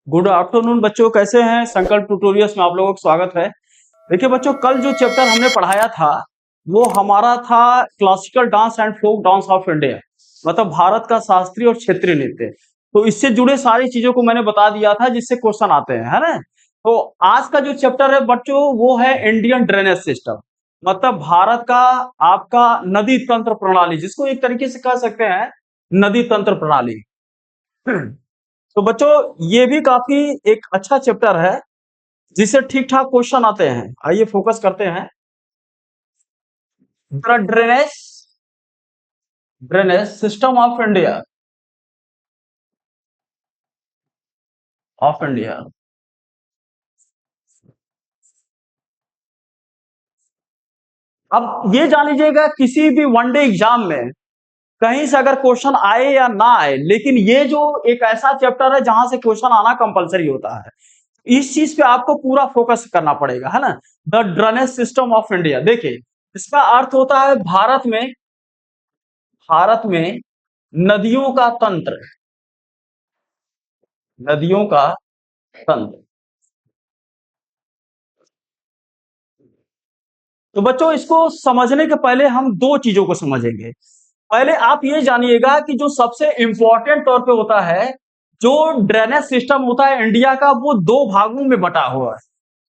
Good afternoon बच्चों, कैसे हैं? संकल्प ट्यूटोरियल्स में आप लोगों का स्वागत है। देखिए बच्चों, कल जो चैप्टर हमने पढ़ाया था वो हमारा था classical dance and folk dance of India, मतलब भारत का शास्त्रीय और क्षेत्रीय नृत्य। तो इससे जुड़े सारी चीजों को मैंने बता दिया था जिससे क्वेश्चन आते हैं, है ना। तो आज का जो चैप्टर है बच्चों वो है इंडियन ड्रेनेज सिस्टम, मतलब भारत का आपका नदी तंत्र प्रणाली, जिसको एक तरीके से कह सकते हैं नदी तंत्र प्रणाली। तो बच्चों ये भी काफी एक अच्छा चैप्टर है जिससे ठीक ठाक क्वेश्चन आते हैं। आइए फोकस करते हैं। Drainage drainage system of India. अब ये जान लीजिएगा, किसी भी वनडे एग्जाम में कहीं से अगर क्वेश्चन आए या ना आए, लेकिन ये जो एक ऐसा चैप्टर है जहां से क्वेश्चन आना कंपलसरी होता है। इस चीज पे आपको पूरा फोकस करना पड़ेगा, है ना। The drainage system of India, देखिए इसका अर्थ होता है भारत में नदियों का तंत्र, नदियों का तंत्र। तो बच्चों इसको समझने के पहले हम दो चीजों को समझेंगे। पहले आप ये जानिएगा कि जो सबसे इंपॉर्टेंट तौर पे होता है, जो ड्रेनेज सिस्टम होता है इंडिया का, वो दो भागों में बटा हुआ है।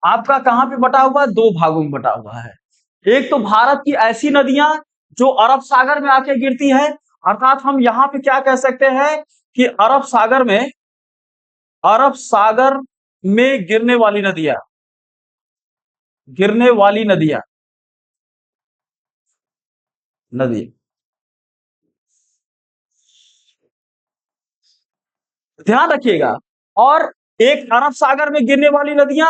आपका कहां पे बटा हुआ है? दो भागों में बटा हुआ है। एक तो भारत की ऐसी नदियां जो अरब सागर में आके गिरती है, अर्थात हम यहां पे क्या कह सकते हैं कि अरब सागर में गिरने वाली नदियां नदी। ध्यान रखिएगा। और एक अरब सागर में गिरने वाली नदियां,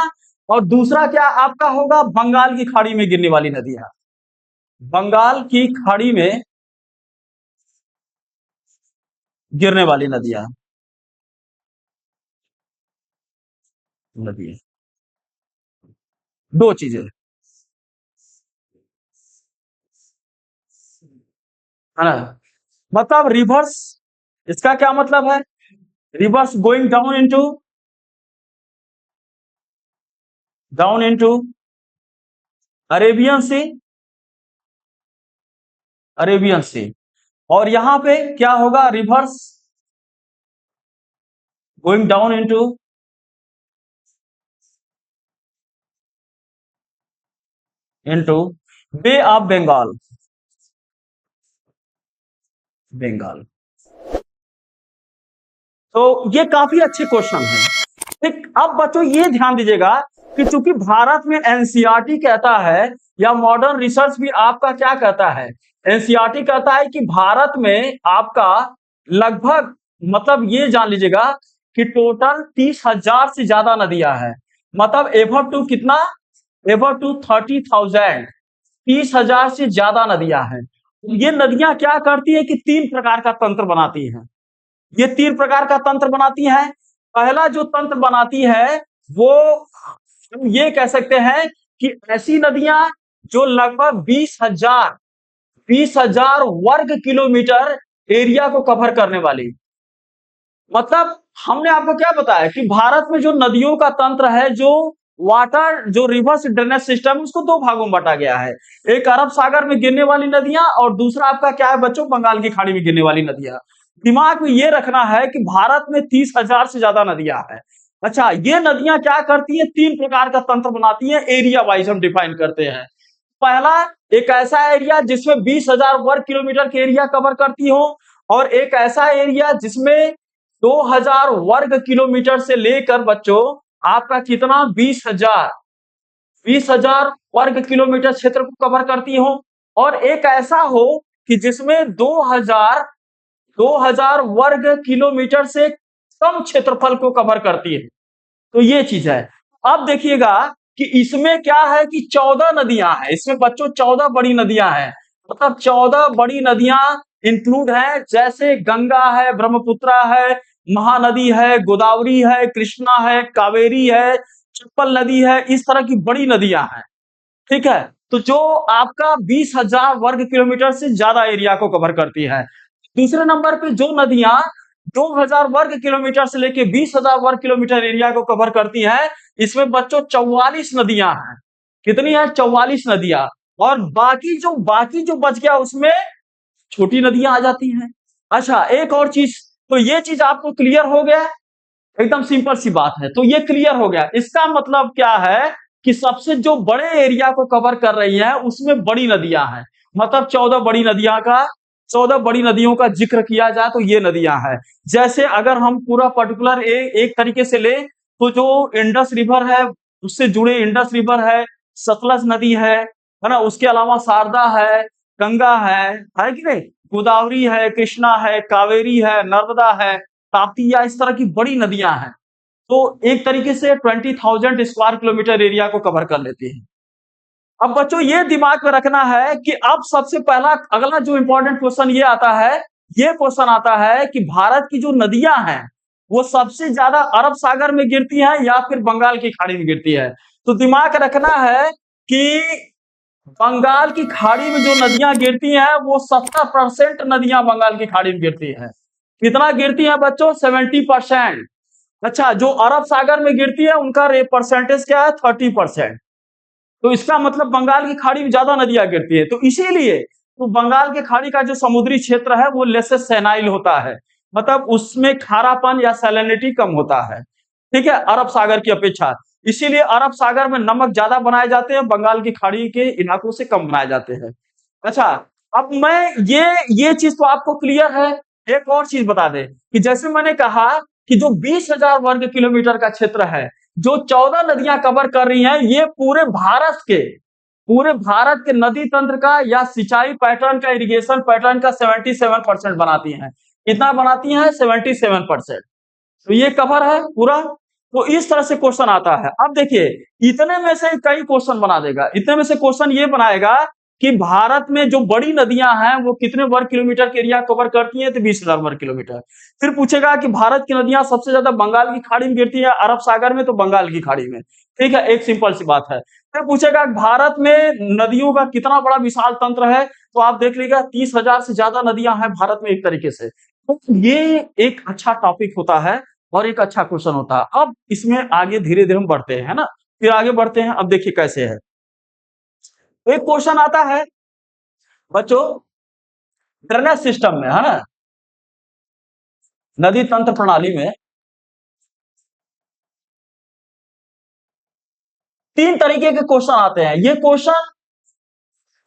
और दूसरा क्या आपका होगा? बंगाल की खाड़ी में गिरने वाली नदियां। बंगाल की खाड़ी में गिरने वाली नदियां, दो चीजें, है ना। मतलब रिवर्स, इसका क्या मतलब है? Rivers going down into Arabian sea, Arabian sea. और यहां पे क्या होगा? Rivers going down into bay of Bengal. तो ये काफी अच्छे क्वेश्चन है। ठीक, अब बच्चों ये ध्यान दीजिएगा कि चूंकि भारत में एनसीईआरटी कहता है, या मॉडर्न रिसर्च भी आपका क्या कहता है, एनसीईआरटी कहता है कि भारत में आपका लगभग, मतलब ये जान लीजिएगा कि टोटल 30,000 से ज्यादा नदियां हैं। मतलब एवर टू कितना? एवर टू 30,000, 30,000 से ज्यादा नदियां हैं। ये नदियां क्या करती है कि तीन प्रकार का तंत्र बनाती हैं। ये तीन प्रकार का तंत्र बनाती हैं। पहला जो तंत्र बनाती है वो हम ये कह सकते हैं कि ऐसी नदियां जो लगभग 20,000 वर्ग किलोमीटर एरिया को कवर करने वाली। मतलब हमने आपको क्या बताया कि भारत में जो नदियों का तंत्र है, जो वाटर, जो रिवर्स ड्रेनेज सिस्टम, उसको दो भागों में बांटा गया है। एक अरब सागर में गिरने वाली नदियां, और दूसरा आपका क्या है बच्चों? बंगाल की खाड़ी में गिरने वाली नदियां। दिमाग में ये रखना है कि भारत में 30,000 से ज्यादा नदियां हैं। अच्छा, ये नदियां क्या करती हैं? तीन प्रकार का तंत्र बनाती हैं। एरिया वाइज हम डिफाइन करते हैं। पहला, एक ऐसा एरिया जिसमें 20,000 वर्ग किलोमीटर के एरिया कवर करती हो, और एक ऐसा एरिया जिसमें 2,000 वर्ग किलोमीटर से लेकर बच्चों आपका कितना? 20,000 वर्ग किलोमीटर क्षेत्र को कवर करती हो। और एक ऐसा हो कि जिसमें 2,000 वर्ग किलोमीटर से कम क्षेत्रफल को कवर करती है। तो ये चीज है। अब देखिएगा कि इसमें क्या है कि 14 नदियां हैं इसमें बच्चों, 14 बड़ी नदियां हैं। मतलब 14 बड़ी नदियां इंक्लूड है, जैसे गंगा है, ब्रह्मपुत्रा है, महानदी है, गोदावरी है, कृष्णा है, कावेरी है, चप्पल नदी है। इस तरह की बड़ी नदियां हैं। ठीक है। तो जो आपका 20,000 वर्ग किलोमीटर से ज्यादा एरिया को कवर करती है। दूसरे नंबर पे जो नदियां 2000 वर्ग किलोमीटर से लेके 20,000 वर्ग किलोमीटर एरिया को कवर करती है। इसमें बच्चों 44 नदियां हैं। कितनी है? 44 नदियां। और बाकी जो बच गया उसमें छोटी नदियां आ जाती हैं। अच्छा, एक और चीज, तो ये चीज आपको क्लियर हो गया? एकदम सिंपल सी बात है। तो ये क्लियर हो गया। इसका मतलब क्या है कि सबसे जो बड़े एरिया को कवर कर रही है उसमें बड़ी नदियां हैं। मतलब 14 बड़ी नदियों का जिक्र किया जाए तो ये नदियां हैं। जैसे अगर हम पूरा पर्टिकुलर एक तरीके से ले, तो जो इंडस रिवर है उससे जुड़े इंडस रिवर है, सतलज नदी है ना, उसके अलावा शारदा है, गंगा है कि नहीं, गोदावरी है, कृष्णा है, कावेरी है, नर्मदा है, ताप्ती, या इस तरह की बड़ी नदियां हैं। तो एक तरीके से 20,000 स्क्वायर किलोमीटर एरिया को कवर कर लेती है। अब बच्चों ये दिमाग में रखना है कि अब सबसे पहला अगला जो इंपॉर्टेंट क्वेश्चन ये क्वेश्चन आता है कि भारत की जो नदियां हैं वो सबसे ज्यादा अरब सागर में गिरती हैं या फिर बंगाल की खाड़ी में गिरती है। तो दिमाग रखना है कि बंगाल की खाड़ी में जो नदियां गिरती हैं वो 70% नदियां बंगाल की खाड़ी में गिरती हैं। कितना गिरती है बच्चों? 70%। अच्छा, जो अरब सागर में गिरती है उनका परसेंटेज क्या है? 30%। तो इसका मतलब बंगाल की खाड़ी में ज्यादा नदियां गिरती है। तो इसीलिए तो बंगाल की खाड़ी का जो समुद्री क्षेत्र है वो लेसेस सैनाइल होता है। मतलब उसमें खारापन या सैलिनिटी कम होता है, ठीक है, अरब सागर की अपेक्षा। इसीलिए अरब सागर में नमक ज्यादा बनाए जाते हैं, बंगाल की खाड़ी के इलाकों से कम बनाए जाते हैं। अच्छा, अब मैं ये चीज तो आपको क्लियर है। एक और चीज बता दें कि जैसे मैंने कहा कि जो 20,000 वर्ग किलोमीटर का क्षेत्र है, जो 14 नदियां कवर कर रही हैं, ये पूरे भारत के नदी तंत्र का या सिंचाई पैटर्न का, इरिगेशन पैटर्न का 77% बनाती हैं। कितना बनाती हैं? 77%। तो ये कवर है पूरा। तो इस तरह से क्वेश्चन आता है। अब देखिए, इतने में से कई क्वेश्चन बना देगा। इतने में से क्वेश्चन ये बनाएगा कि भारत में जो बड़ी नदियां हैं वो कितने वर्ग किलोमीटर के एरिया कवर करती हैं? तो 20,000 वर्ग किलोमीटर। फिर पूछेगा कि भारत की नदियां सबसे ज्यादा बंगाल की खाड़ी में गिरती है, अरब सागर में, तो बंगाल की खाड़ी में। ठीक है, एक सिंपल सी बात है। फिर पूछेगा भारत में नदियों का कितना बड़ा विशाल तंत्र है, तो आप देख लीजिएगा 30,000 से ज्यादा नदियां हैं भारत में एक तरीके से। तो ये एक अच्छा टॉपिक होता है और एक अच्छा क्वेश्चन होता है। अब इसमें आगे धीरे धीरे हम बढ़ते हैं, है ना। फिर आगे बढ़ते हैं। अब देखिए कैसे है। तो एक क्वेश्चन आता है बच्चों, ड्रेनेज सिस्टम में, है ना, नदी तंत्र प्रणाली में तीन तरीके के क्वेश्चन आते हैं। ये क्वेश्चन,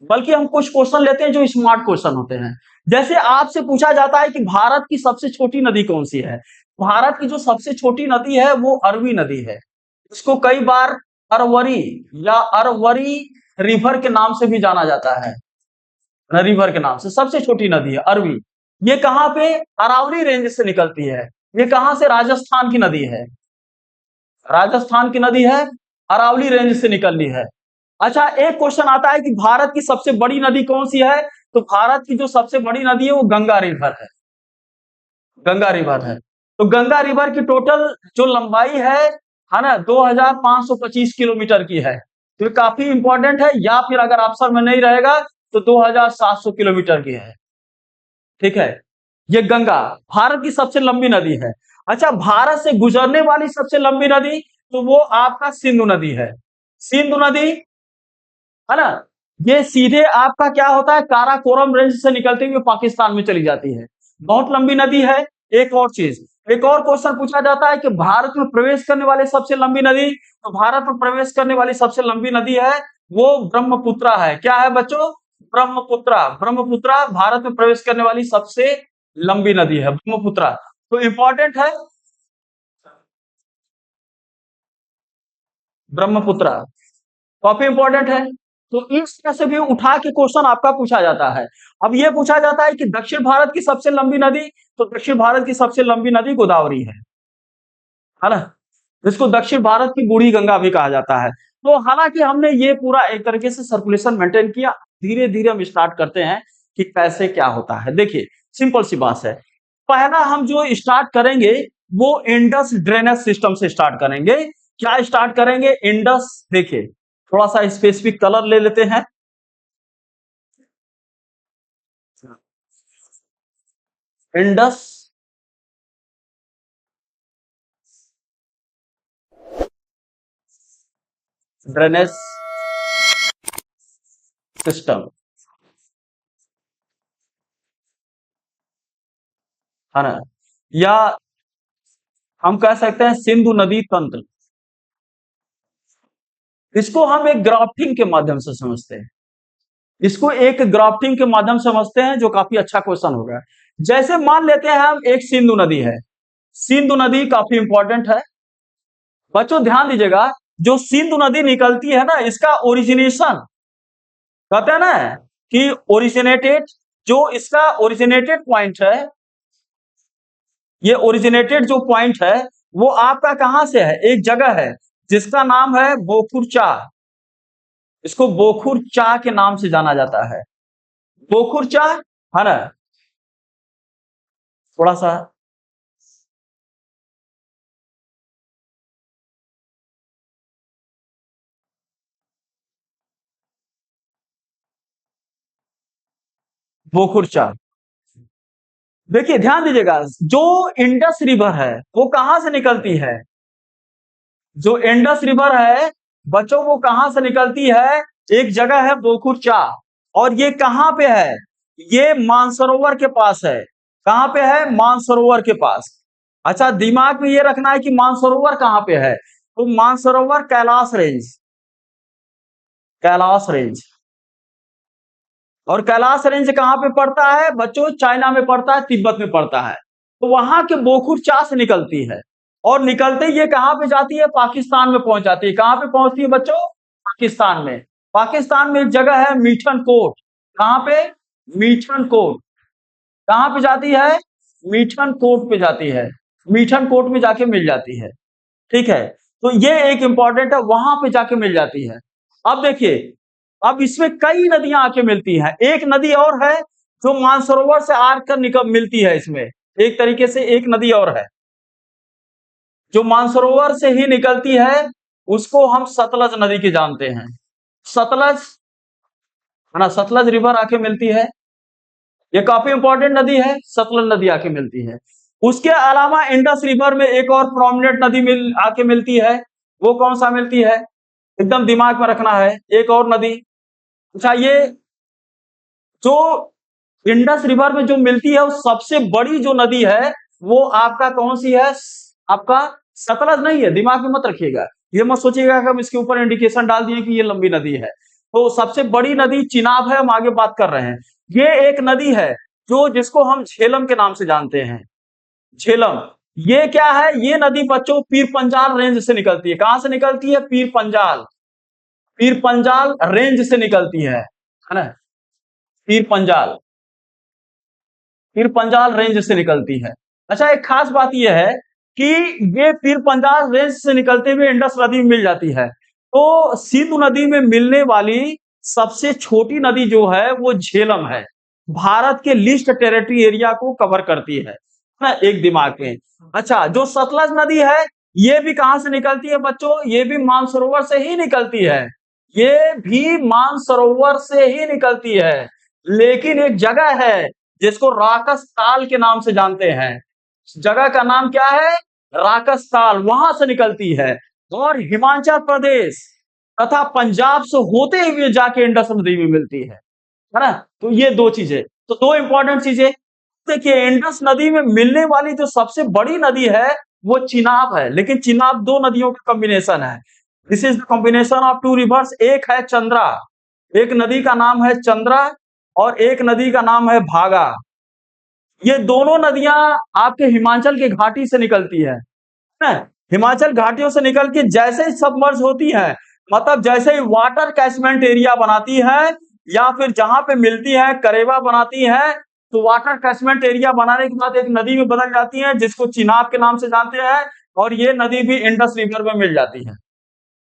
बल्कि हम कुछ क्वेश्चन लेते हैं जो स्मार्ट क्वेश्चन होते हैं। जैसे आपसे पूछा जाता है कि भारत की सबसे छोटी नदी कौन सी है। भारत की जो सबसे छोटी नदी है वो अरवी नदी है। इसको कई बार अरवरी या अरवरी रिवर के नाम से भी जाना जाता है। रिवर के नाम से सबसे छोटी नदी है अरवी। ये कहां पे? अरावली रेंज से निकलती है। ये कहां से? राजस्थान की नदी है। राजस्थान की नदी है, अरावली रेंज से निकल रही है। अच्छा, एक क्वेश्चन आता है कि भारत की सबसे बड़ी नदी कौन सी है। तो भारत की जो सबसे बड़ी नदी है वो गंगा रिवर है। गंगा रिवर है। तो गंगा रिवर की टोटल जो लंबाई है ना, 2525 किलोमीटर की है। तो ये काफी इंपॉर्टेंट है। या फिर अगर ऑप्शन में नहीं रहेगा तो 2700 किलोमीटर की है। ठीक है, ये गंगा भारत की सबसे लंबी नदी है। अच्छा, भारत से गुजरने वाली सबसे लंबी नदी, तो वो आपका सिंधु नदी है। सिंधु नदी, है ना, ये सीधे आपका क्या होता है, काराकोरम रेंज से निकलते हुए पाकिस्तान में चली जाती है। बहुत लंबी नदी है। एक और चीज, एक और क्वेश्चन पूछा जाता है कि भारत में प्रवेश करने वाले सबसे लंबी नदी, तो भारत में प्रवेश करने वाली सबसे लंबी नदी है वो ब्रह्मपुत्रा है। क्या है बच्चों? ब्रह्मपुत्रा। ब्रह्मपुत्रा भारत में प्रवेश करने वाली सबसे लंबी नदी है, ब्रह्मपुत्रा। तो इंपॉर्टेंट है ब्रह्मपुत्रा, काफी इंपॉर्टेंट है। तो इस तरह से भी उठा के क्वेश्चन आपका पूछा जाता है। अब ये पूछा जाता है कि दक्षिण भारत की सबसे लंबी नदी, तो दक्षिण भारत की सबसे लंबी नदी गोदावरी है ना। जिसको दक्षिण भारत की बूढ़ी गंगा भी कहा जाता है। तो हालांकि हमने ये पूरा एक तरीके से सर्कुलेशन मेंटेन किया। धीरे धीरे हम स्टार्ट करते हैं कि कैसे क्या होता है। देखिए, सिंपल सी बात है। पहला हम जो स्टार्ट करेंगे वो इंडस ड्रेनेज सिस्टम से स्टार्ट करेंगे। क्या स्टार्ट करेंगे? इंडस। देखिए, थोड़ा सा स्पेसिफिक कलर ले लेते हैं। इंडस ड्रेनेज सिस्टम, है ना, या हम कह सकते हैं सिंधु नदी तंत्र। इसको हम एक ग्राफ्टिंग के माध्यम से समझते हैं, इसको एक ग्राफ्टिंग के माध्यम से समझते हैं, जो काफी अच्छा क्वेश्चन होगा। जैसे मान लेते हैं हम एक सिंधु नदी है, सिंधु नदी काफी इंपॉर्टेंट है। बच्चों ध्यान दीजिएगा, जो सिंधु नदी निकलती है ना, इसका ओरिजिनेशन कहते हैं ना कि ओरिजिनेटेड, जो इसका ओरिजिनेटेड पॉइंट है, ये ओरिजिनेटेड जो पॉइंट है वो आपका कहां से है, एक जगह है जिसका नाम है बोखुरचा। इसको बोखुरचा के नाम से जाना जाता है, बोखुरचा, है ना। थोड़ा सा बोखुरचा, देखिए ध्यान दीजिएगा, जो इंडस रिवर है वो कहां से निकलती है, जो इंडस रिवर है बच्चों वो कहां से निकलती है, एक जगह है बोखुरचा, और ये कहां पे है, ये मानसरोवर के पास है। कहां पे है, मानसरोवर के पास। अच्छा, दिमाग में ये रखना है कि मानसरोवर कहां पे है, तो मानसरोवर कैलाश रेंज, कैलाश रेंज। और कैलाश रेंज कहां पे पड़ता है बच्चों, चाइना में पड़ता है, तिब्बत में पड़ता है। तो वहां के बोखुरचा से निकलती है, और निकलते ही ये कहां पे जाती है, पाकिस्तान में पहुंच जाती है। कहां पे पहुंचती है बच्चों, पाकिस्तान में। पाकिस्तान में एक जगह है मीठन कोट, कहां पे, मीठन कोट। कहां पे जाती है, मीठन कोट पे जाती है, मीठन कोट में जाके मिल जाती है। ठीक है, तो ये एक इंपॉर्टेंट है, वहां पे जाके मिल जाती है। अब देखिए, अब इसमें कई नदियां आके मिलती हैं, एक नदी और है जो मानसरोवर से आर कर निकल मिलती है इसमें, एक तरीके से एक नदी और है जो मानसरोवर से ही निकलती है, उसको हम सतलज नदी के जानते हैं। सतलज, है ना, सतलज रिवर आके मिलती है, ये काफी इंपॉर्टेंट नदी है, सतलज नदी आके मिलती है। उसके अलावा इंडस रिवर में एक और प्रोमिनेंट नदी आके मिलती है, वो कौन सा मिलती है, एकदम दिमाग में रखना है, एक और नदी। अच्छा, ये जो इंडस रिवर में जो मिलती है, वो सबसे बड़ी जो नदी है वो आपका कौन सी है, आपका सतलज नहीं है, दिमाग में मत रखिएगा, ये मत सोचिएगा कि हम इसके ऊपर इंडिकेशन डाल दिए कि ये लंबी नदी है। तो सबसे बड़ी नदी चिनाब है, हम आगे बात कर रहे हैं। ये एक नदी है जो जिसको हम झेलम के नाम से जानते हैं, झेलम। ये क्या है, ये नदी बच्चों पीर पंजाल रेंज से निकलती है। कहां से निकलती है, पीर पंजाल, पीर पंजाल रेंज से निकलती है ना, पीर पंजाल, पीर पंजाल रेंज से निकलती है। अच्छा, एक खास बात यह है कि ये पीर पंजाल रेंज से निकलते हुए इंडस नदी में मिल जाती है। तो सिंधु नदी में मिलने वाली सबसे छोटी नदी जो है वो झेलम है, भारत के लिस्ट टेरिटरी एरिया को कवर करती है ना, एक दिमाग में। अच्छा, जो सतलज नदी है ये भी कहां से निकलती है बच्चों, ये भी मानसरोवर से ही निकलती है, ये भी मानसरोवर से ही निकलती है। लेकिन एक जगह है जिसको राकस ताल के नाम से जानते हैं, जगह का नाम क्या है, राकस ताल, वहां से निकलती है। और हिमाचल प्रदेश तथा पंजाब से होते हुए जाके इंडस नदी में मिलती है ना। तो ये दो चीजें, तो दो इंपॉर्टेंट चीजें। देखिए, इंडस नदी में मिलने वाली जो सबसे बड़ी नदी है वो चिनाब है, लेकिन चिनाब दो नदियों का कॉम्बिनेशन है। This is the combination of two rivers, एक है चंद्रा, एक नदी का नाम है चंद्रा, और एक नदी का नाम है भागा। ये दोनों नदियां आपके हिमाचल के घाटी से निकलती है ना? हिमाचल घाटियों से निकल के जैसे ही सबमर्ज होती है, मतलब जैसे ही वाटर कैचमेंट एरिया बनाती है, या फिर जहां पे मिलती है करेवा बनाती है, तो वाटर कैचमेंट एरिया बनाने के बाद एक नदी में बदल जाती है जिसको चिनाब के नाम से जानते हैं, और ये नदी भी इंडस रिवर में मिल जाती है।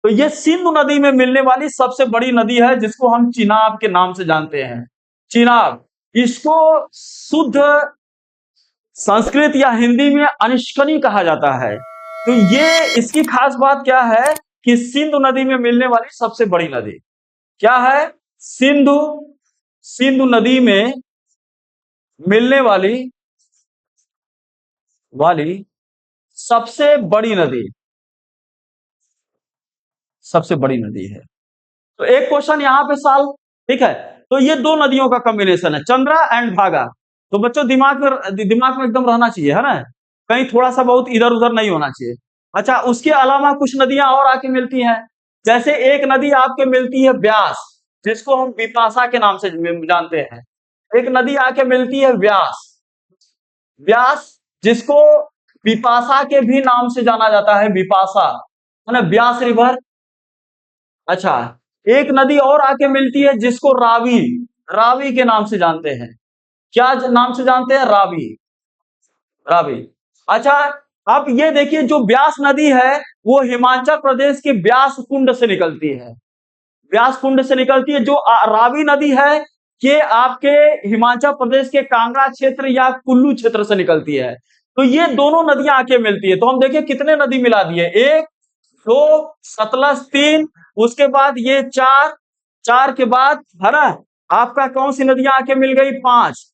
तो ये सिंधु नदी में मिलने वाली सबसे बड़ी नदी है जिसको हम चिनाब के नाम से जानते हैं, चिनाब। इसको शुद्ध संस्कृत या हिंदी में अनिष्कनी कहा जाता है। तो ये इसकी खास बात क्या है कि सिंधु नदी में मिलने वाली सबसे बड़ी नदी क्या है, सिंधु, सिंधु नदी में मिलने वाली वाली सबसे बड़ी नदी, सबसे बड़ी नदी है। तो एक क्वेश्चन यहाँ पे सॉल्व, ठीक है। तो ये दो नदियों का कॉम्बिनेशन है, चंद्रा एंड भागा। तो बच्चों दिमाग में एकदम रहना चाहिए, है ना, कहीं थोड़ा सा बहुत इधर उधर नहीं होना चाहिए। अच्छा, उसके अलावा कुछ नदियां और आके मिलती हैं। जैसे एक नदी आपके मिलती है ब्यास, जिसको हम बिपाशा के नाम से जानते हैं। एक नदी आके मिलती है व्यास, व्यास जिसको बिपाशा के भी नाम से जाना जाता है, बिपाशा, है ना, व्यास रिवर। अच्छा, एक नदी और आके मिलती है जिसको रावी, रावी के नाम से जानते हैं। क्या नाम से जानते हैं? रावी, रावी। अच्छा, अब ये देखिए, जो ब्यास नदी है वो हिमाचल प्रदेश के ब्यास कुंड से निकलती है, व्यास कुंड से निकलती है। जो रावी नदी है ये आपके हिमाचल प्रदेश के कांगड़ा क्षेत्र या कुल्लू क्षेत्र से निकलती है। तो ये दोनों नदियां आके मिलती है। तो हम देखिए कितने नदी मिला दिए, एक, दो, सतलज तीन, उसके बाद ये चार, चार के बाद, है ना, आपका कौन सी नदियां आके मिल गई? पांच।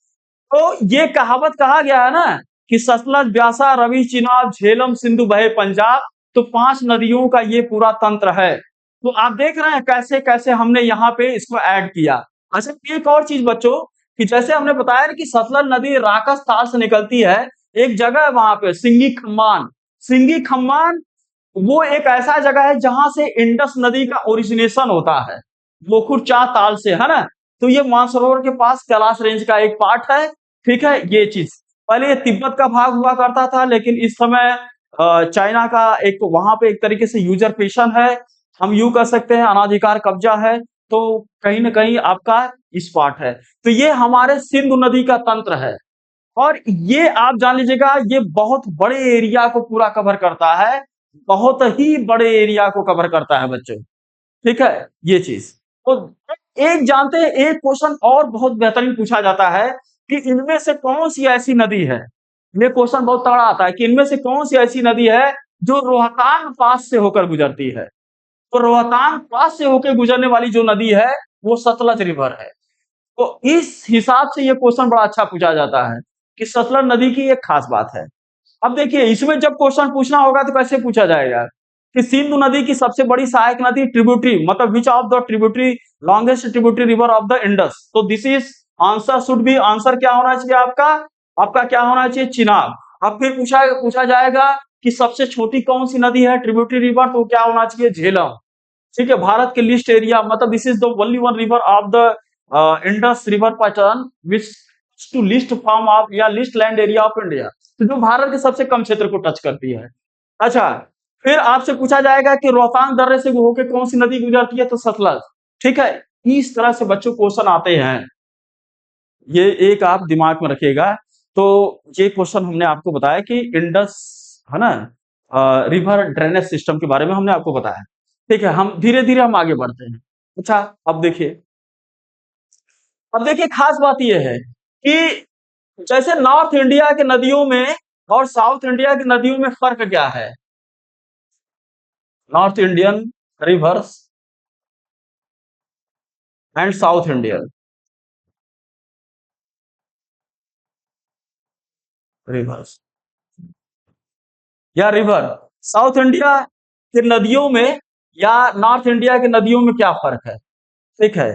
तो ये कहावत कहा गया है ना कि सतलज ब्यासा रवि चिनाब झेलम सिंधु बहे पंजाब। तो पांच नदियों का ये पूरा तंत्र है। तो आप देख रहे हैं कैसे कैसे हमने यहाँ पे इसको ऐड किया। अच्छा, एक और चीज बच्चों, कि जैसे हमने बताया ना कि सतलज नदी राकस ताल से निकलती है। एक जगह है वहां पे सिंगी खम्मान, सिंगी खम्मान, वो एक ऐसा जगह है जहां से इंडस नदी का ओरिजिनेशन होता है, गोखुर चा ताल से, है ना। तो ये मानसरोवर के पास कैलाश रेंज का एक पार्ट है, ठीक है। ये चीज पहले ये तिब्बत का भाग हुआ करता था, लेकिन इस समय चाइना का एक वहां पे एक तरीके से यूजरपेशन है, हम यूं कह सकते हैं, अनाधिकार कब्जा है। तो कहीं ना कहीं आपका इस पार्ट है। तो ये हमारे सिंधु नदी का तंत्र है। और ये आप जान लीजिएगा, ये बहुत बड़े एरिया को पूरा कवर करता है, बहुत ही बड़े एरिया को कवर करता है बच्चों, ठीक है। ये चीज तो एक जानते हैं, एक क्वेश्चन और बहुत बेहतरीन पूछा जाता है कि इनमें से कौन सी ऐसी नदी है, ये क्वेश्चन बहुत तगड़ा आता है कि इनमें से कौन सी ऐसी नदी है जो रोहतांग पास से होकर गुजरती है। तो रोहतांग पास से होकर गुजरने वाली जो नदी है वो सतलज रिवर है। तो इस हिसाब से ये क्वेश्चन बड़ा अच्छा पूछा जाता है कि सतलज नदी की एक खास बात है। अब देखिए, इसमें जब क्वेश्चन पूछना होगा तो कैसे पूछा जाएगा कि सिंधु नदी की सबसे बड़ी सहायक नदी ट्रिब्यूटरी, मतलब which of the tributary longest tributary river of the Indus. तो this is answer should be, answer क्या होना चाहिए आपका? आपका क्या होना चाहिए? चिनाब। अब फिर पूछा पूछा जाएगा कि सबसे छोटी कौन सी नदी है ट्रिब्यूटरी रिवर, तो क्या होना चाहिए? झेलम, ठीक है। भारत के लिस्ट एरिया, मतलब this is the only one river of the Indus river pattern which to least form of या least land area of India, तो जो भारत के सबसे कम क्षेत्र को टच करती है। अच्छा, फिर आपसे पूछा जाएगा कि रोहतांग दर्रे से होकर कौन सी नदी गुजरती है, तो सतलज, ठीक है। इस तरह से बच्चों क्वेश्चन आते हैं, ये एक आप दिमाग में रखिएगा। तो ये क्वेश्चन हमने आपको बताया कि इंडस, है ना, रिवर ड्रेनेज सिस्टम के बारे में हमने आपको बताया, ठीक है। हम धीरे धीरे हम आगे बढ़ते हैं। अच्छा, अब देखिए, अब देखिए खास बात यह है कि जैसे नॉर्थ इंडिया के नदियों में और साउथ इंडिया की नदियों में फर्क क्या है? North Indian reverse and south Indian reverse या रिवर, साउथ इंडिया के नदियों में या नॉर्थ इंडिया के नदियों में क्या फर्क है, ठीक है।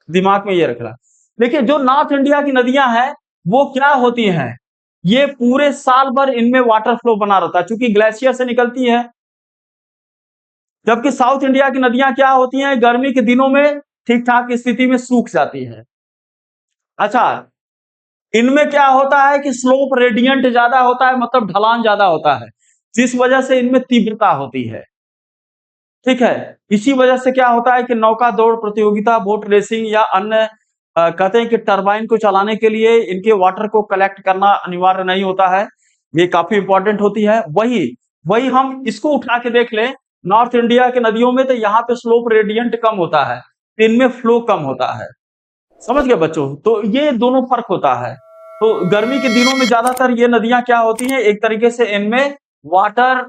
दिमाग में ये रखना। देखिए, जो नॉर्थ इंडिया की नदियां हैं वो क्या होती हैं, ये पूरे साल भर इनमें वाटर फ्लो बना रहता है, चूंकि ग्लेशियर से निकलती है। जबकि साउथ इंडिया की नदियां क्या होती हैं, गर्मी के दिनों में ठीक ठाक स्थिति में सूख जाती है। अच्छा, इनमें क्या होता है कि स्लोप रेडियंट ज्यादा होता है, मतलब ढलान ज्यादा होता है, जिस वजह से इनमें तीव्रता होती है, ठीक है। इसी वजह से क्या होता है कि नौका दौड़ प्रतियोगिता, बोट रेसिंग या अन्य कहते हैं कि टरबाइन को चलाने के लिए इनके वाटर को कलेक्ट करना अनिवार्य नहीं होता है, ये काफी इंपॉर्टेंट होती है। वही वही हम इसको उठा के देख लें, नॉर्थ इंडिया के नदियों में तो यहाँ पे स्लोप रेडियंट कम होता है, इनमें फ्लो कम होता है। समझ गए बच्चों? तो ये दोनों फर्क होता है। तो गर्मी के दिनों में ज्यादातर ये नदियां क्या होती हैं, एक तरीके से इनमें वाटर,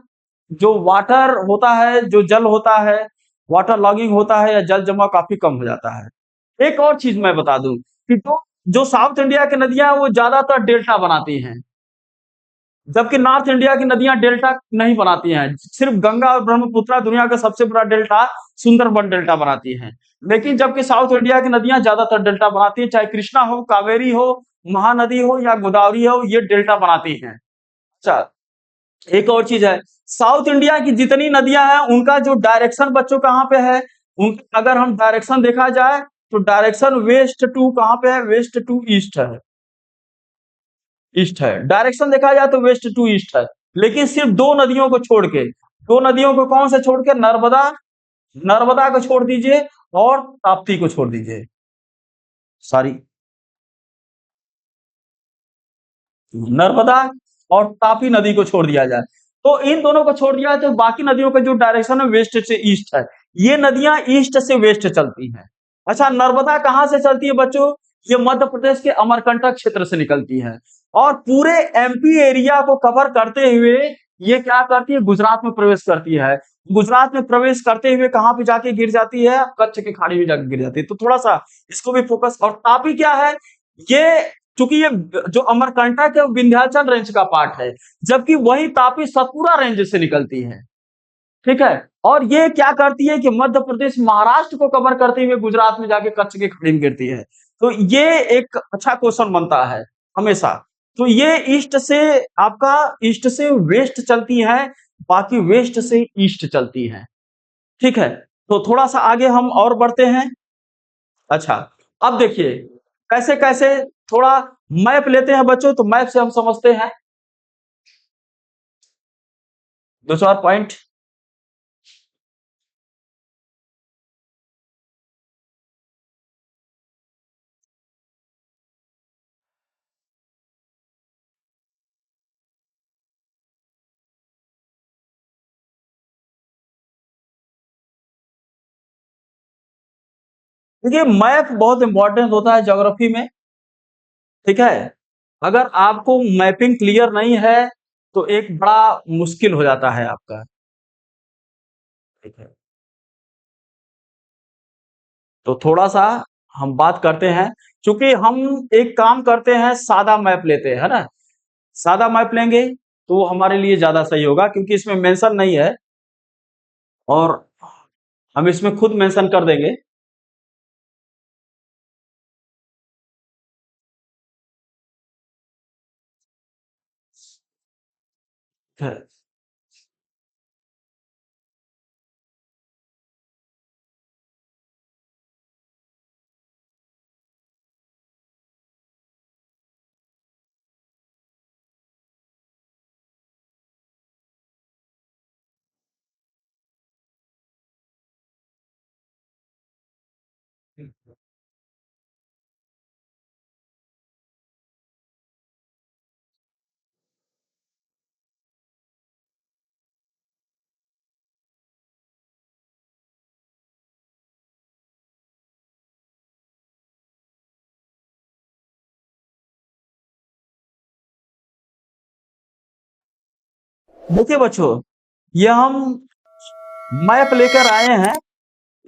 जो वाटर होता है, जो जल होता है, वाटर लॉगिंग होता है या जल जमाव काफी कम हो जाता है। एक और चीज मैं बता दूं कि जो जो साउथ इंडिया की नदियां हैं वो ज्यादातर डेल्टा बनाती हैं, जबकि नॉर्थ इंडिया की नदियां डेल्टा नहीं बनाती हैं। सिर्फ गंगा और ब्रह्मपुत्र दुनिया का सबसे बड़ा डेल्टा सुंदरबन डेल्टा बनाती हैं। लेकिन जबकि साउथ इंडिया की नदियां ज्यादातर डेल्टा बनाती हैं, चाहे कृष्णा हो, कावेरी हो, महानदी हो या गोदावरी हो, ये डेल्टा बनाती हैं। अच्छा, एक और चीज है, साउथ इंडिया की जितनी नदियां हैं उनका जो डायरेक्शन बच्चों कहाँ पे है, अगर हम डायरेक्शन देखा जाए तो डायरेक्शन वेस्ट टू कहाँ पे है, वेस्ट टू ईस्ट है, ईस्ट है। डायरेक्शन देखा जाए तो वेस्ट टू ईस्ट है। लेकिन सिर्फ दो नदियों को छोड़ के, दो नदियों को कौन से छोड़ के, नर्मदा, नर्मदा को छोड़ दीजिए और ताप्ती को छोड़ दीजिए, सॉरी, नर्मदा और तापी नदी को छोड़ दिया जाए, तो इन दोनों को छोड़ दिया जाए तो बाकी नदियों का जो डायरेक्शन है वेस्ट से ईस्ट है। ये नदियां ईस्ट से वेस्ट चलती हैं। अच्छा, नर्मदा कहां से चलती है बच्चों, ये मध्य प्रदेश के अमरकंटक क्षेत्र से निकलती है और पूरे एमपी एरिया को कवर करते हुए ये क्या करती है, गुजरात में प्रवेश करती है। गुजरात में प्रवेश करते हुए कहां पे जाके गिर जाती है, कच्छ की खाड़ी में जाके गिर जाती है। तो थोड़ा सा इसको भी फोकस। और तापी क्या है, ये चूंकि ये जो अमरकंटक है वो विंध्याचल रेंज का पार्ट है, जबकि वही तापी सतपुरा रेंज से निकलती है। ठीक है, और ये क्या करती है कि मध्य प्रदेश महाराष्ट्र को कवर करते हुए गुजरात में जाके कच्छ की खाड़ी में गिरती है। तो ये एक अच्छा क्वेश्चन बनता है हमेशा। तो ये ईस्ट से, आपका ईस्ट से वेस्ट चलती है, बाकी वेस्ट से ईस्ट चलती है। ठीक है, तो थोड़ा सा आगे हम और बढ़ते हैं। अच्छा, अब देखिए कैसे कैसे, थोड़ा मैप लेते हैं बच्चों, तो मैप से हम समझते हैं दो चार पॉइंट। देखिए, मैप बहुत इंपॉर्टेंट होता है ज्योग्राफी में। ठीक है, अगर आपको मैपिंग क्लियर नहीं है तो एक बड़ा मुश्किल हो जाता है आपका। ठीक है, तो थोड़ा सा हम बात करते हैं, क्योंकि हम एक काम करते हैं, सादा मैप लेते हैं, है ना। सादा मैप लेंगे तो वो हमारे लिए ज्यादा सही होगा, क्योंकि इसमें मेंशन नहीं है और हम इसमें खुद मेंशन कर देंगे। है। देखिए बच्चों, ये हम मैप लेकर आए हैं,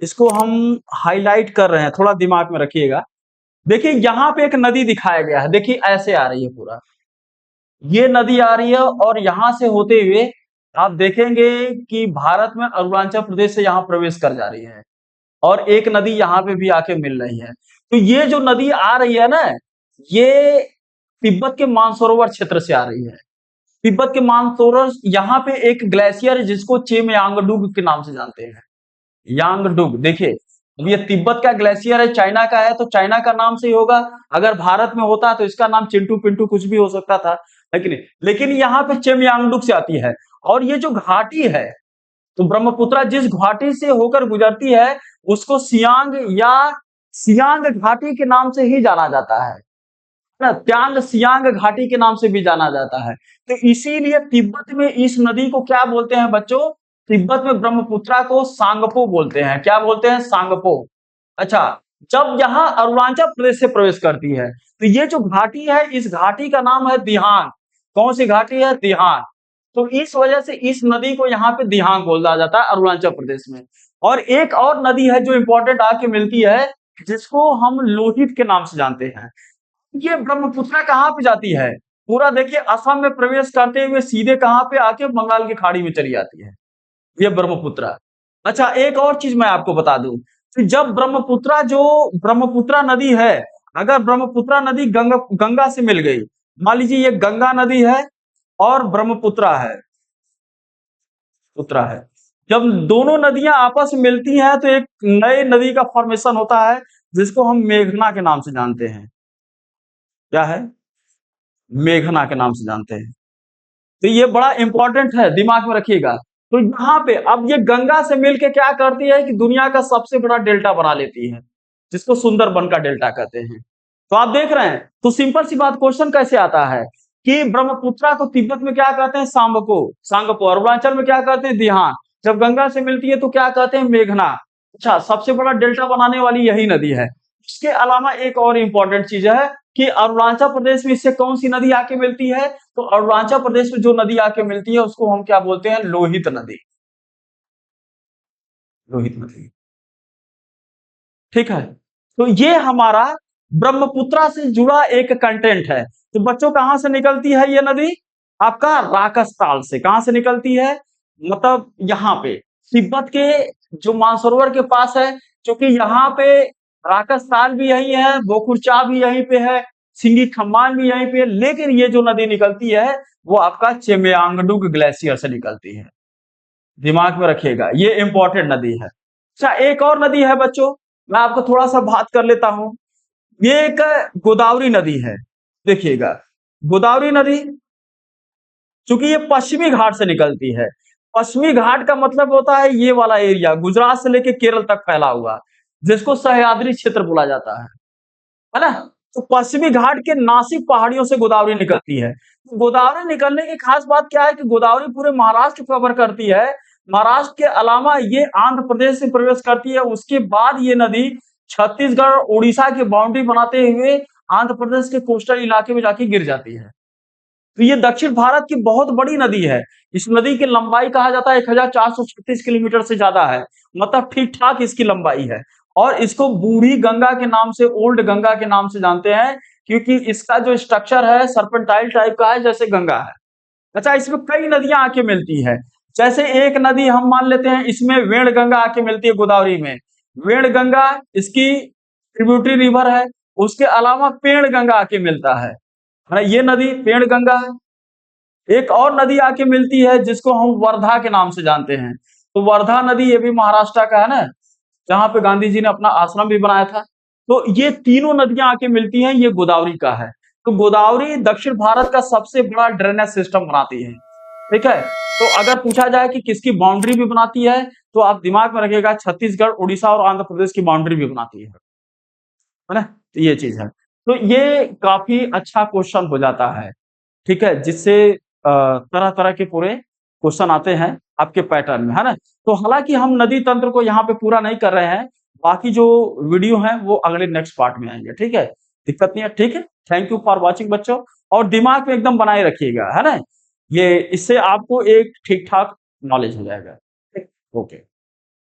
इसको हम हाईलाइट कर रहे हैं, थोड़ा दिमाग में रखिएगा। देखिए यहाँ पे एक नदी दिखाया गया है, देखिए ऐसे आ रही है पूरा, ये नदी आ रही है और यहां से होते हुए आप देखेंगे कि भारत में अरुणाचल प्रदेश से यहाँ प्रवेश कर जा रही है और एक नदी यहाँ पे भी आके मिल रही है। तो ये जो नदी आ रही है ना, ये तिब्बत के मानसरोवर क्षेत्र से आ रही है। तिब्बत के मानसरोवर, यहाँ पे एक ग्लेशियर है जिसको चेमयांगडुग के नाम से जानते हैं। यांगडुग, देखिए अब ये तिब्बत का ग्लेशियर है, चाइना का है तो चाइना का नाम से ही होगा। अगर भारत में होता तो इसका नाम चिंटू पिंटू कुछ भी हो सकता था, लेकिन यहाँ पे चेमयांगडुग से आती है। और ये जो घाटी है, तो ब्रह्मपुत्र जिस घाटी से होकर गुजरती है उसको सियांग या सियांग घाटी के नाम से ही जाना जाता है ना, त्यांग सियांग घाटी के नाम से भी जाना जाता है। तो इसीलिए तिब्बत में इस नदी को क्या बोलते हैं बच्चों, तिब्बत में ब्रह्मपुत्र को सांगपो बोलते हैं। क्या बोलते हैं, सांगपो। अच्छा, जब यहाँ अरुणाचल प्रदेश से प्रवेश करती है तो ये जो घाटी है, इस घाटी का नाम है दिहांग। कौन सी घाटी है, दिहांग। तो इस वजह से इस नदी को यहाँ पे दिहांग बोला जाता है अरुणाचल प्रदेश में। और एक और नदी है जो इंपॉर्टेंट आके मिलती है, जिसको हम लोहित के नाम से जानते हैं। ये ब्रह्मपुत्र कहाँ पे जाती है, पूरा देखिए असम में प्रवेश करते हुए सीधे कहाँ पे आके बंगाल की खाड़ी में चली जाती है, ये ब्रह्मपुत्रा। अच्छा, एक और चीज मैं आपको बता दूं कि जब ब्रह्मपुत्रा नदी है, अगर ब्रह्मपुत्रा नदी गंगा से मिल गई, मान लीजिए ये गंगा नदी है और ब्रह्मपुत्रा है, पुत्रा है, जब दोनों नदियां आपस में मिलती हैं तो एक नई नदी का फॉर्मेशन होता है जिसको हम मेघना के नाम से जानते हैं। क्या है? मेघना के नाम से जानते हैं। तो ये बड़ा इंपॉर्टेंट है, दिमाग में रखिएगा। तो यहाँ पे अब ये गंगा से मिलके क्या करती है कि दुनिया का सबसे बड़ा डेल्टा बना लेती है, जिसको सुंदरबन का डेल्टा कहते हैं। तो आप देख रहे हैं, तो सिंपल सी बात, क्वेश्चन कैसे आता है कि ब्रह्मपुत्रा को तिब्बत में क्या कहते हैं? सांगपो। अरुणाचल में क्या कहते हैं? दिहान। जब गंगा से मिलती है तो क्या कहते हैं? मेघना। अच्छा, सबसे बड़ा डेल्टा बनाने वाली यही नदी है। इसके अलावा एक और इंपॉर्टेंट चीज है कि अरुणाचल प्रदेश में इससे कौन सी नदी आके मिलती है? तो अरुणाचल प्रदेश में जो नदी आके मिलती है उसको हम क्या बोलते हैं? लोहित नदी। लोहित नदी, ठीक है। तो ये हमारा ब्रह्मपुत्रा से जुड़ा एक कंटेंट है। तो बच्चों, कहां से निकलती है ये नदी? आपका राकसताल से। कहां से निकलती है? मतलब यहाँ पे तिब्बत के जो मानसरोवर के पास है, क्योंकि यहाँ पे राकसताल भी यही है, बोकुरचा भी यहीं पे है, सिंगी खम्बान भी यहीं पे है, लेकिन ये जो नदी निकलती है वो आपका चेमेयांगडुग ग्लेशियर से निकलती है। दिमाग में रखिएगा, ये इंपॉर्टेंट नदी है। अच्छा, एक और नदी है बच्चों, मैं आपको थोड़ा सा बात कर लेता हूं। ये एक गोदावरी नदी है। देखिएगा, गोदावरी नदी, चूंकि ये पश्चिमी घाट से निकलती है। पश्चिमी घाट का मतलब होता है ये वाला एरिया, गुजरात से लेके केरल तक फैला हुआ, जिसको सह्याद्री क्षेत्र बोला जाता है ना? तो पश्चिमी घाट के नासिक पहाड़ियों से गोदावरी निकलती है। गोदावरी निकलने की खास बात क्या है कि गोदावरी पूरे महाराष्ट्र को कवर करती है। महाराष्ट्र के अलावा ये आंध्र प्रदेश से प्रवेश करती है, उसके बाद ये नदी छत्तीसगढ़ और उड़ीसा की बाउंड्री बनाते हुए आंध्र प्रदेश के कोस्टल इलाके में जाके गिर जाती है। तो ये दक्षिण भारत की बहुत बड़ी नदी है। इस नदी की लंबाई कहा जाता है 1436 किलोमीटर से ज्यादा है, मतलब ठीक ठाक इसकी लंबाई है। और इसको बूढ़ी गंगा के नाम से, ओल्ड गंगा के नाम से जानते हैं, क्योंकि इसका जो स्ट्रक्चर है सर्पेंटाइल टाइप का है, जैसे गंगा है। अच्छा, इसमें कई नदियां आके मिलती है। जैसे एक नदी हम मान लेते हैं, इसमें वेण गंगा आके मिलती है गोदावरी में। वेण गंगा इसकी ट्रिब्यूटरी रिवर है। उसके अलावा पेड़ गंगा आके मिलता है ना, ये नदी पेड़ गंगा है। एक और नदी आके मिलती है जिसको हम वर्धा के नाम से जानते हैं। तो वर्धा नदी ये भी महाराष्ट्र का है ना, जहां पे गांधी जी ने अपना आश्रम भी बनाया था। तो ये तीनों नदियां आके मिलती हैं, ये गोदावरी का है। तो गोदावरी दक्षिण भारत का सबसे बड़ा ड्रेनेज सिस्टम बनाती है, ठीक है। तो अगर पूछा जाए कि किसकी बाउंड्री भी बनाती है, तो आप दिमाग में रखिएगा छत्तीसगढ़, उड़ीसा और आंध्र प्रदेश की बाउंड्री भी बनाती है ना। तो ये चीज है। तो ये काफी अच्छा क्वेश्चन हो जाता है, ठीक है, जिससे तरह तरह के पूरे क्वेश्चन आते हैं आपके पैटर्न में, है ना। तो हालांकि हम नदी तंत्र को यहाँ पे पूरा नहीं कर रहे हैं, बाकी जो वीडियो है वो अगले नेक्स्ट पार्ट में आएंगे, ठीक है। दिक्कत नहीं है, ठीक है। थैंक यू फॉर वॉचिंग बच्चों, और दिमाग में एकदम बनाए रखिएगा, है ना। ये इससे आपको एक ठीक ठाक नॉलेज हो जाएगा, ठीक। ओके।